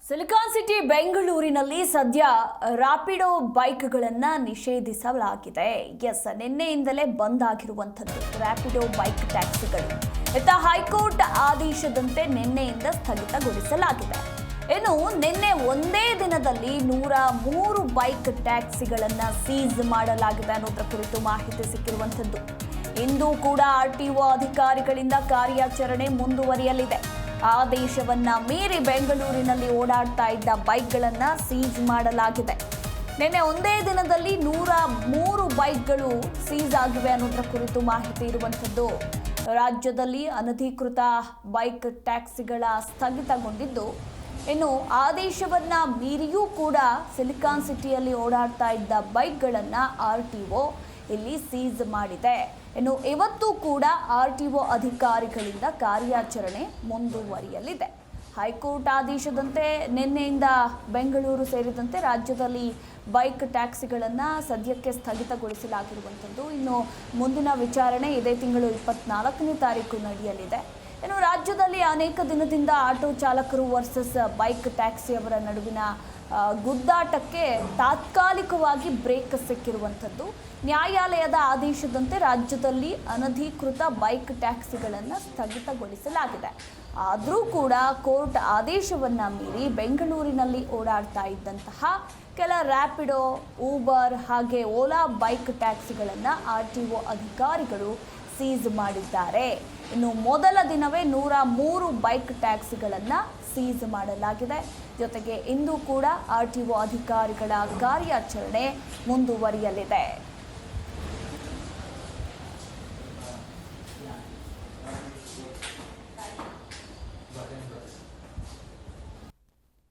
Silicon city ಬೆಂಗಳೂರಿನಲ್ಲಿ ಸದ್ಯ ರಾಪಿಡೋ ಬೈಕ್ಗಳನ್ನು ನಿಷೇಧಿಸಲಾಗಿದೆ. ನಿನ್ನೆಯಿಂದಲೇ ಬಂದ್ ಆಗಿರುವಂಥದ್ದು ರಾಪಿಡೋ ಬೈಕ್ ಟ್ಯಾಕ್ಸಿಗಳು. ಹೈಕೋರ್ಟ್ ಆದೇಶದಂತೆ ನಿನ್ನೆಯಿಂದ ಸ್ಥಗಿತಗೊಳಿಸಲಾಗಿದೆ. ಇನ್ನು ನಿನ್ನೆ ಒಂದೇ ದಿನದಲ್ಲಿ 103 ಬೈಕ್ ಟ್ಯಾಕ್ಸಿಗಳನ್ನು ಸೀಸ್ ಮಾಡಲಾಗಿದೆ ಅನ್ನೋದರ ಕುರಿತು ಮಾಹಿತಿ ಸಿಕ್ಕಿರುವಂಥದ್ದು. ಇಂದು ಕೂಡ ಆರ್ಟಿಒ ಅಧಿಕಾರಿಗಳಿಂದ ಕಾರ್ಯಾಚರಣೆ ಮುಂದುವರಿಯಲಿದೆ. ಆದೇಶವನ್ನ ಮೀರಿ ಬೆಂಗಳೂರಿನಲ್ಲಿ ಓಡಾಡ್ತಾ ಇದ್ದ ಬೈಕ್ಗಳನ್ನು ಸೀಜ್ ಮಾಡಲಾಗಿದೆ. ನಿನ್ನೆ ಒಂದೇ ದಿನದಲ್ಲಿ 103 ಬೈಕ್ಗಳು ಸೀಸ್ ಆಗಿವೆ ಅನ್ನೋದರ ಕುರಿತು ಮಾಹಿತಿ ಇರುವಂಥದ್ದು. ರಾಜ್ಯದಲ್ಲಿ ಅನಧಿಕೃತ ಬೈಕ್ ಟ್ಯಾಕ್ಸಿಗಳ ಸ್ಥಗಿತಗೊಂಡಿದ್ದು, ಇನ್ನು ಆದೇಶವನ್ನ ಮೀರಿಯೂ ಕೂಡ ಸಿಲಿಕಾನ್ ಸಿಟಿಯಲ್ಲಿ ಓಡಾಡ್ತಾ ಇದ್ದ ಬೈಕ್ಗಳನ್ನು ಆರ್ಟಿಒ ಇಲ್ಲಿ ಸೀಸ್ ಮಾಡಿದೆ. ಇನ್ನು ಇವತ್ತು ಕೂಡ ಆರ್ಟಿಒ ಅಧಿಕಾರಿಗಳಿಂದ ಕಾರ್ಯಾಚರಣೆ ಮುಂದುವರಿಯಲಿದೆ. ಹೈಕೋರ್ಟ್ ಆದೇಶದಂತೆ ನಿನ್ನೆಯಿಂದ ಬೆಂಗಳೂರು ಸೇರಿದಂತೆ ರಾಜ್ಯದಲ್ಲಿ ಬೈಕ್ ಟ್ಯಾಕ್ಸಿಗಳನ್ನು ಸದ್ಯಕ್ಕೆ ಸ್ಥಗಿತಗೊಳಿಸಲಾಗಿರುವಂಥದ್ದು. ಇನ್ನು ಮುಂದಿನ ವಿಚಾರಣೆ ಇದೇ ತಿಂಗಳು 24ನೇ ತಾರೀಕು ನಡೆಯಲಿದೆ. ಇನ್ನು ರಾಜ್ಯದಲ್ಲಿ ಅನೇಕ ದಿನದಿಂದ ಆಟೋ ಚಾಲಕರು ವರ್ಸಸ್ ಬೈಕ್ ಟ್ಯಾಕ್ಸಿಯವರ ನಡುವಿನ ಗುದ್ದಾಟಕ್ಕೆ ತಾತ್ಕಾಲಿಕವಾಗಿ ಬ್ರೇಕ್ ಸಿಕ್ಕಿರುವಂಥದ್ದು. ನ್ಯಾಯಾಲಯದ ಆದೇಶದಂತೆ ರಾಜ್ಯದಲ್ಲಿ ಅನಧಿಕೃತ ಬೈಕ್ ಟ್ಯಾಕ್ಸಿಗಳನ್ನು ಸ್ಥಗಿತಗೊಳಿಸಲಾಗಿದೆ. ಆದರೂ ಕೂಡ ಕೋರ್ಟ್ ಆದೇಶವನ್ನು ಮೀರಿ ಬೆಂಗಳೂರಿನಲ್ಲಿ ಓಡಾಡ್ತಾ ಇದ್ದಂತಹ ಕೆಲ ರ್ಯಾಪಿಡೋ, ಊಬರ್ ಹಾಗೆ ಓಲಾ ಬೈಕ್ ಟ್ಯಾಕ್ಸಿಗಳನ್ನು ಆರ್ಟಿಒ ಅಧಿಕಾರಿಗಳು ಸೀಸ್ ಮಾಡಿದ್ದಾರೆ. ಇನ್ನು ಮೊದಲ ದಿನವೇ 103 ಬೈಕ್ ಟ್ಯಾಕ್ಸಿಗಳನ್ನು ಸೀಸ್ ಮಾಡಲಾಗಿದೆ. ಜೊತೆಗೆ ಇಂದು ಕೂಡ ಆರ್ಟಿಒ ಅಧಿಕಾರಿಗಳ ಕಾರ್ಯಾಚರಣೆ ಮುಂದುವರಿಯಲಿದೆ.